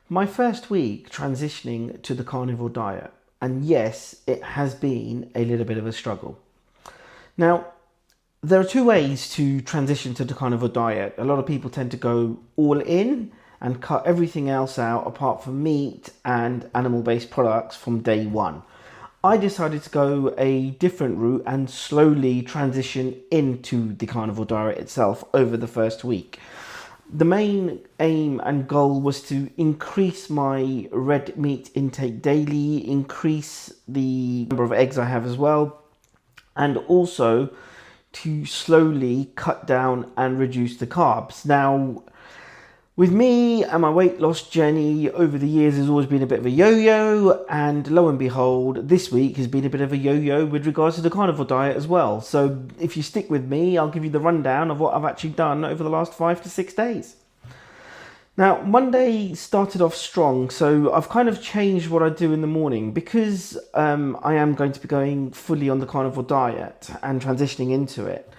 My first week transitioning to the carnivore diet, and yes, it has been a little bit of a struggle. Now, there are two ways to transition to the carnivore diet. A lot of people tend to go all in and cut everything else out apart from meat and animal based products from day one. I decided to go a different route and slowly transition into the carnivore diet itself over the first week. The main aim and goal was to increase my red meat intake daily, increase the number of eggs I have as well, and also to slowly cut down and reduce the carbs. Now, with me and my weight loss journey over the years has always been a bit of a yo-yo, and lo and behold, this week has been a bit of a yo-yo with regards to the carnivore diet as well. So if you stick with me, I'll give you the rundown of what I've actually done over the last 5 to 6 days. Now, Monday started off strong, so I've kind of changed what I do in the morning because I am going to be going fully on the carnivore diet and transitioning into it.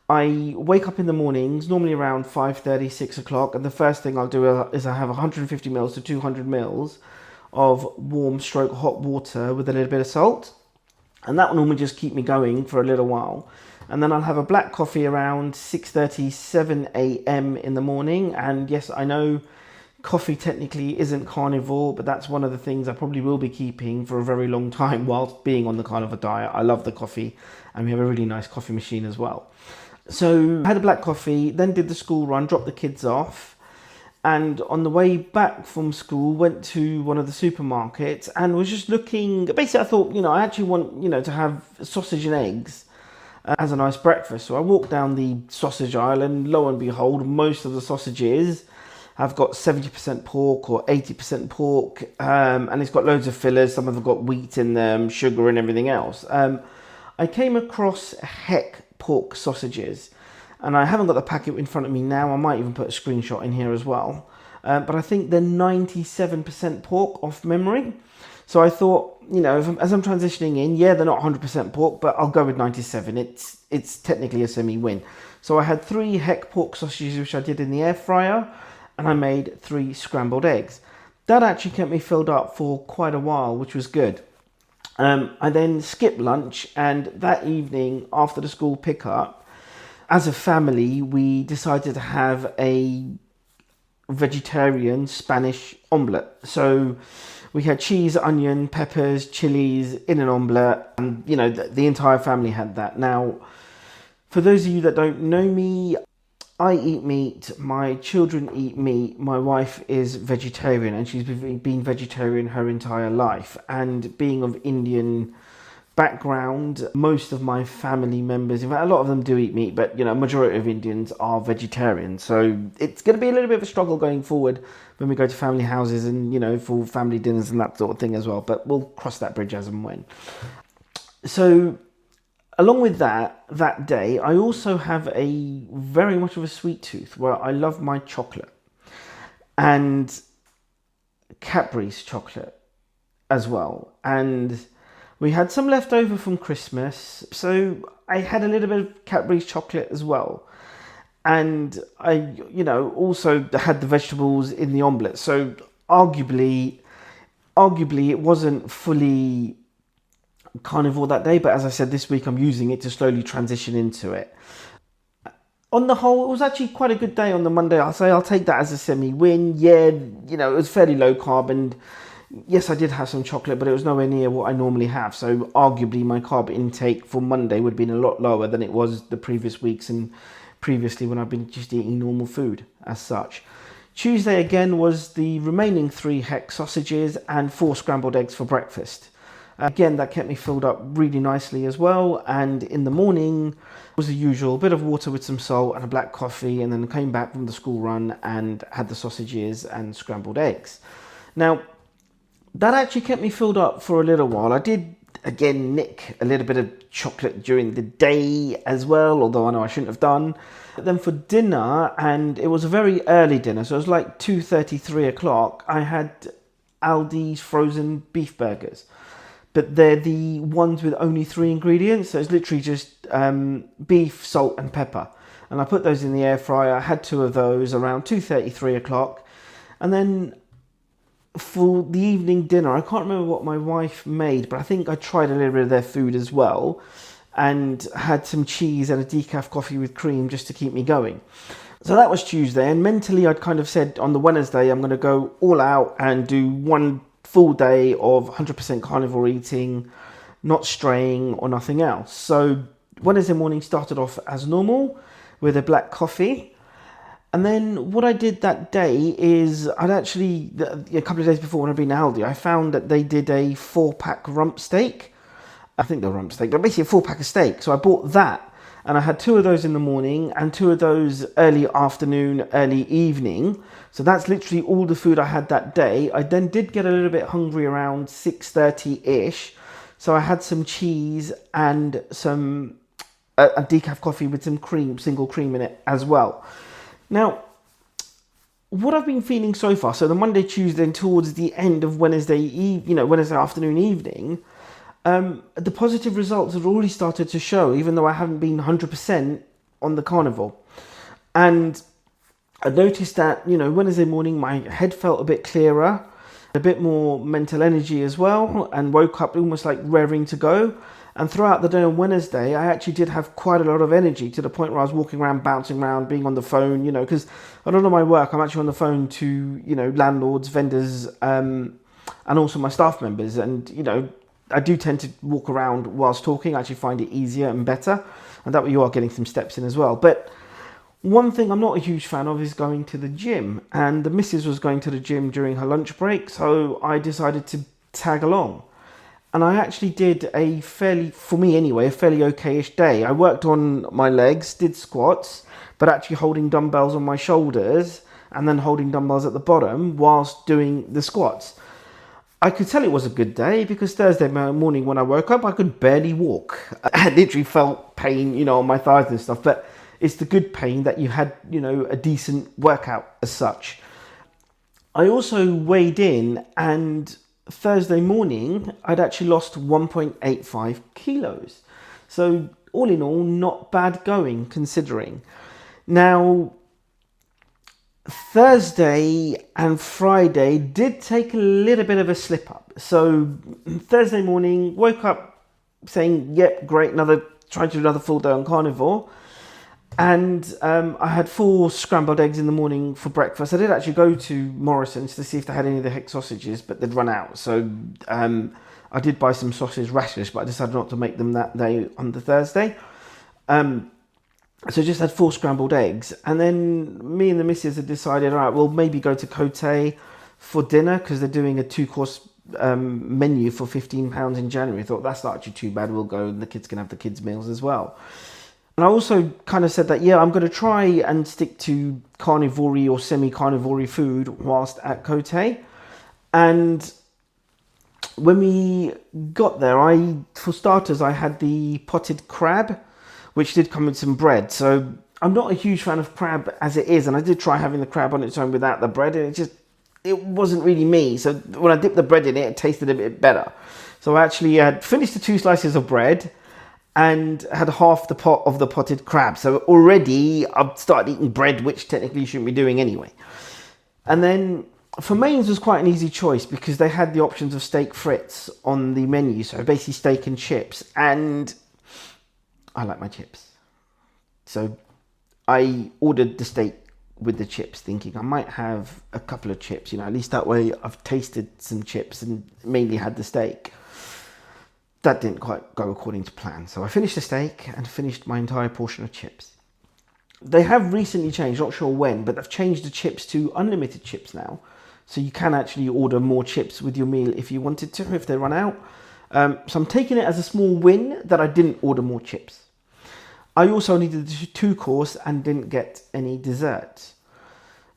I wake up in the mornings, normally around 5:30, 6 o'clock, and the first thing I'll do is I have 150 mils to 200 mils of warm stroke hot water with a little bit of salt. And that will normally just keep me going for a little while. And then I'll have a black coffee around 6:30, 7 a.m. in the morning. And yes, I know coffee technically isn't carnivore, but that's one of the things I probably will be keeping for a very long time whilst being on the carnivore diet. I love the coffee, and we have a really nice coffee machine as well. So I had a black coffee, then did the school run, dropped the kids off, and on the way back from school went to one of the supermarkets and was just looking. Basically, I thought, I actually want, to have sausage and eggs as a nice breakfast. So I walked down the sausage aisle, and lo and behold, most of the sausages have got 70% pork or 80% pork, and it's got loads of fillers. Some of them got wheat in them, sugar and everything else. I came across Heck pork sausages, and I haven't got the packet in front of me now. I might even put a screenshot in here as well, but I think they're 97% pork off memory. So I thought, as I'm transitioning in, yeah, they're not 100% pork, but I'll go with 97. It's technically a semi-win. So I had 3 Heck pork sausages, which I did in the air fryer, and I made 3 scrambled eggs. That actually kept me filled up for quite a while, which was good. I then skipped lunch, and that evening after the school pickup, as a family, we decided to have a vegetarian Spanish omelette. So we had cheese, onion, peppers, chilies in an omelette, and the entire family had that. Now, for those of you that don't know me, I eat meat, my children eat meat, my wife is vegetarian, and she's been vegetarian her entire life. And being of Indian background, most of my family members, in fact a lot of them do eat meat, but majority of Indians are vegetarian. So it's going to be a little bit of a struggle going forward when we go to family houses and for family dinners and that sort of thing as well, but we'll cross that bridge as and when. So along with that day, I also have a very much of a sweet tooth where I love my chocolate, and Cadbury's chocolate as well. And we had some left over from Christmas, so I had a little bit of Cadbury's chocolate as well. And I, also had the vegetables in the omelette. So arguably it wasn't fully carnivore that day, but as I said, this week I'm using it to slowly transition into it. On the whole, it was actually quite a good day on the Monday. I'll take that as a semi-win. Yeah, it was fairly low carb, and yes, I did have some chocolate, but it was nowhere near what I normally have. So arguably my carb intake for Monday would have been a lot lower than it was the previous weeks and previously when I've been just eating normal food as such. Tuesday again was the remaining 3 Heck sausages and 4 scrambled eggs for breakfast. Again, that kept me filled up really nicely as well. And in the morning was the usual, bit of water with some salt and a black coffee, and then came back from the school run and had the sausages and scrambled eggs. Now, that actually kept me filled up for a little while. I did, again, nick a little bit of chocolate during the day as well, although I know I shouldn't have done. But then for dinner, and it was a very early dinner, so it was like 2:30, 3 o'clock, I had Aldi's frozen beef burgers. But they're the ones with only 3 ingredients, so it's literally just beef, salt and pepper. And I put those in the air fryer. I had 2 of those around 2:30, 3 o'clock. And then for the evening dinner, I can't remember what my wife made, but I think I tried a little bit of their food as well, and had some cheese and a decaf coffee with cream just to keep me going. So that was Tuesday, and mentally I'd kind of said on the Wednesday I'm going to go all out and do one full day of 100% carnivore eating, not straying or nothing else. So Wednesday morning started off as normal with a black coffee. And then what I did that day is I'd actually, a couple of days before when I'd been to Aldi, I found that they did a 4-pack rump steak. I think they're rump steak, but basically a 4-pack of steak. So I bought that, and I had 2 of those in the morning and 2 of those early afternoon, early evening. So that's literally all the food I had that day. I then did get a little bit hungry around 6:30-ish. So I had some cheese and some a decaf coffee with some cream, single cream in it as well. Now, what I've been feeling so far, so the Monday, Tuesday, and towards the end of Wednesday afternoon, evening, the positive results have already started to show, even though I haven't been 100% on the carnivore. And I noticed that, Wednesday morning, my head felt a bit clearer, a bit more mental energy as well, and woke up almost like raring to go. And throughout the day on Wednesday, I actually did have quite a lot of energy, to the point where I was walking around, bouncing around, being on the phone, because a lot of my work, I'm actually on the phone to, landlords, vendors, and also my staff members. And, I do tend to walk around whilst talking. I actually find it easier and better. And that way you are getting some steps in as well. But one thing I'm not a huge fan of is going to the gym. And the missus was going to the gym during her lunch break, so I decided to tag along. And I actually did a fairly okay-ish day. I worked on my legs, did squats, but actually holding dumbbells on my shoulders and then holding dumbbells at the bottom whilst doing the squats. I could tell it was a good day because Thursday morning when I woke up, I could barely walk. I literally felt pain, on my thighs and stuff, but it's the good pain that you had, a decent workout as such. I also weighed in, and Thursday morning, I'd actually lost 1.85 kilos. So all in all, not bad going considering. Now, Thursday and Friday did take a little bit of a slip up. So Thursday morning, woke up saying, yep, great, trying to do another full day on carnivore. And I had 4 scrambled eggs in the morning for breakfast. I did actually go to Morrison's to see if they had any of the heck sausages, but they'd run out. So I did buy some sausage rashers, but I decided not to make them that day on the Thursday. So just had 4 scrambled eggs. And then me and the missus had decided, all right, we'll maybe go to Cote for dinner because they're doing a 2-course menu for £15 in January. I thought that's not actually too bad. We'll go and the kids can have the kids' meals as well. And I also kind of said that, I'm going to try and stick to carnivore or semi-carnivore food whilst at Cote. And when we got there, for starters, I had the potted crab, which did come with some bread. So I'm not a huge fan of crab as it is. And I did try having the crab on its own without the bread. And it wasn't really me. So when I dipped the bread in it, it tasted a bit better. So I actually had finished the 2 slices of bread and had half the pot of the potted crab. So already I've started eating bread, which technically you shouldn't be doing anyway. And then for mains was quite an easy choice because they had the options of steak frites on the menu. So basically steak and chips. And I like my chips. So I ordered the steak with the chips, thinking I might have a couple of chips. At least that way I've tasted some chips and mainly had the steak. That didn't quite go according to plan. So I finished the steak and finished my entire portion of chips. They have recently changed, not sure when, but they've changed the chips to unlimited chips now. So you can actually order more chips with your meal if you wanted to, if they run out. So I'm taking it as a small win that I didn't order more chips. I also needed the 2-course and didn't get any dessert.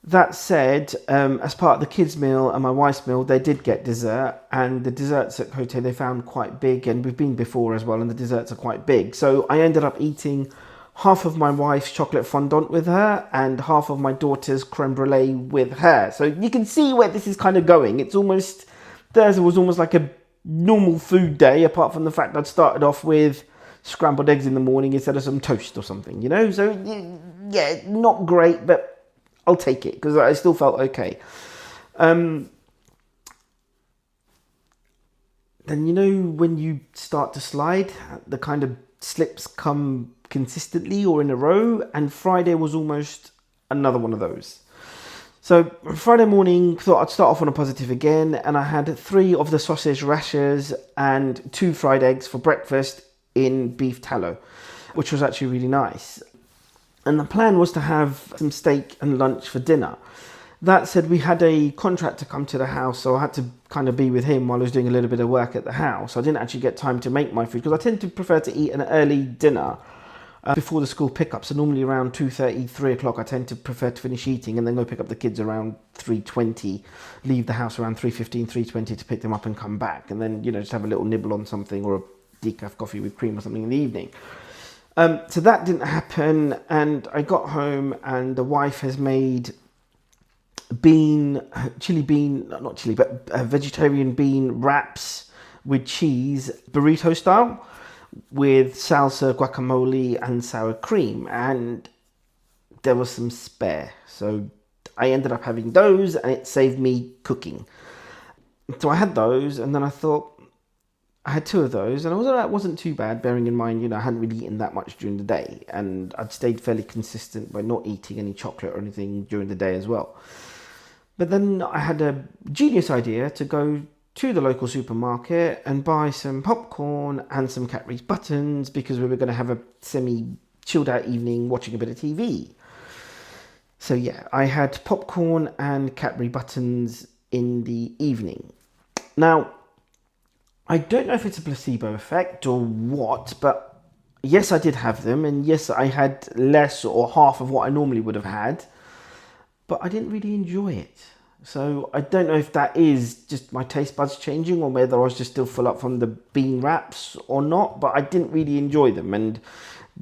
That said, as part of the kids' meal and my wife's meal, they did get dessert, and the desserts at Cote they found quite big, and we've been before as well, and the desserts are quite big. So I ended up eating half of my wife's chocolate fondant with her and half of my daughter's creme brulee with her. So you can see where this is kind of going. Thursday was almost like a normal food day, apart from the fact I'd started off with scrambled eggs in the morning instead of some toast or something, So yeah, not great, but I'll take it because I still felt okay. then when you start to slide, the kind of slips come consistently or in a row, and Friday was almost another one of those. So Friday morning, thought I'd start off on a positive again, and I had 3 of the sausage rashers and 2 fried eggs for breakfast in beef tallow, which was actually really nice. And the plan was to have some steak and lunch for dinner. That said, we had a contractor come to the house, so I had to kind of be with him while I was doing a little bit of work at the house. I didn't actually get time to make my food because I tend to prefer to eat an early dinner before the school pickup. So normally around 2:30, 3 o'clock, I tend to prefer to finish eating and then go pick up the kids around 3:20, leave the house around 3:15, 3:20 to pick them up and come back. And then, just have a little nibble on something or a decaf coffee with cream or something in the evening. So that didn't happen, and I got home and the wife has made vegetarian bean wraps with cheese, burrito style, with salsa, guacamole and sour cream, and there was some spare, so I ended up having those and it saved me cooking. So I had those, and then I thought, I had 2 of those, and it wasn't too bad, bearing in mind, I hadn't really eaten that much during the day, and I'd stayed fairly consistent by not eating any chocolate or anything during the day as well. But then I had a genius idea to go to the local supermarket and buy some popcorn and some Cadbury's buttons, because we were going to have a semi-chilled out evening watching a bit of TV. So yeah, I had popcorn and Cadbury buttons in the evening. Now, I don't know if it's a placebo effect or what, but yes, I did have them, and yes, I had less or half of what I normally would have had, but I didn't really enjoy it. So I don't know if that is just my taste buds changing, or whether I was just still full up from the bean wraps or not, but I didn't really enjoy them, and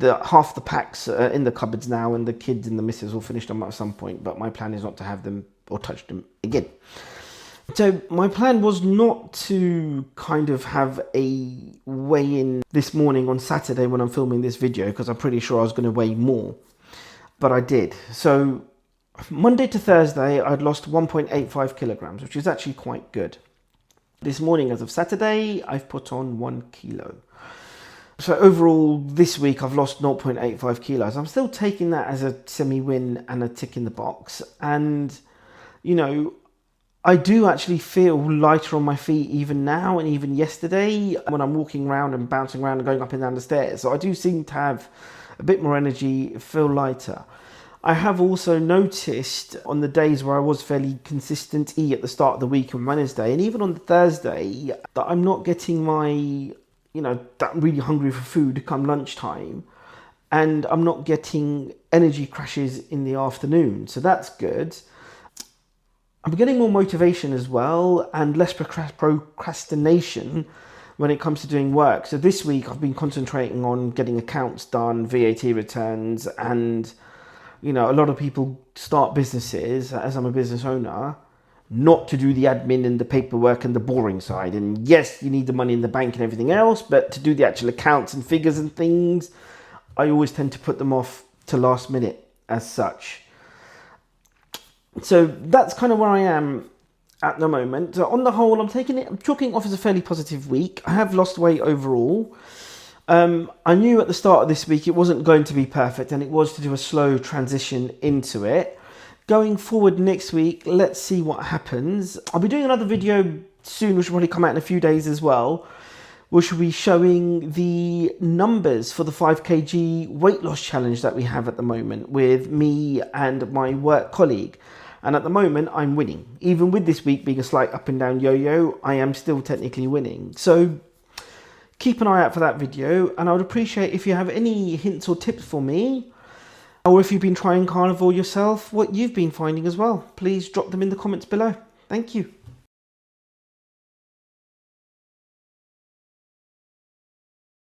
half the packs are in the cupboards now, and the kids and the missus will finish them at some point, but my plan is not to have them or touch them again. So my plan was not to kind of have a weigh-in this morning on Saturday when I'm filming this video, because I'm pretty sure I was going to weigh more, but I did. So Monday to Thursday, I'd lost 1.85 kilograms, which is actually quite good. This morning, as of Saturday, I've put on 1 kilo. So overall, this week, I've lost 0.85 kilos. I'm still taking that as a semi-win and a tick in the box. And, I do actually feel lighter on my feet even now and even yesterday when I'm walking around and bouncing around and going up and down the stairs. So I do seem to have a bit more energy, feel lighter. I have also noticed on the days where I was fairly consistent at the start of the week on Wednesday and even on the Thursday, that I'm not getting my, that I'm really hungry for food come lunchtime, and I'm not getting energy crashes in the afternoon. So that's good. I'm getting more motivation as well, and less procrastination when it comes to doing work. So this week I've been concentrating on getting accounts done, VAT returns, and a lot of people start businesses, as I'm a business owner, not to do the admin and the paperwork and the boring side. And yes, you need the money in the bank and everything else, but to do the actual accounts and figures and things, I always tend to put them off to last minute as such. So that's kind of where I am at the moment. So on the whole, I'm chalking off as a fairly positive week. I have lost weight overall. I knew at the start of this week it wasn't going to be perfect, and it was to do a slow transition into it. Going forward next week, let's see what happens. I'll be doing another video soon, which will probably come out in a few days as well, which will be showing the numbers for the 5 kg weight loss challenge that we have at the moment with me and my work colleague. And at the moment, I'm winning. Even with this week being a slight up and down yo-yo, I am still technically winning. So keep an eye out for that video, and I would appreciate if you have any hints or tips for me, or if you've been trying carnivore yourself, what you've been finding as well. Please drop them in the comments below. Thank you.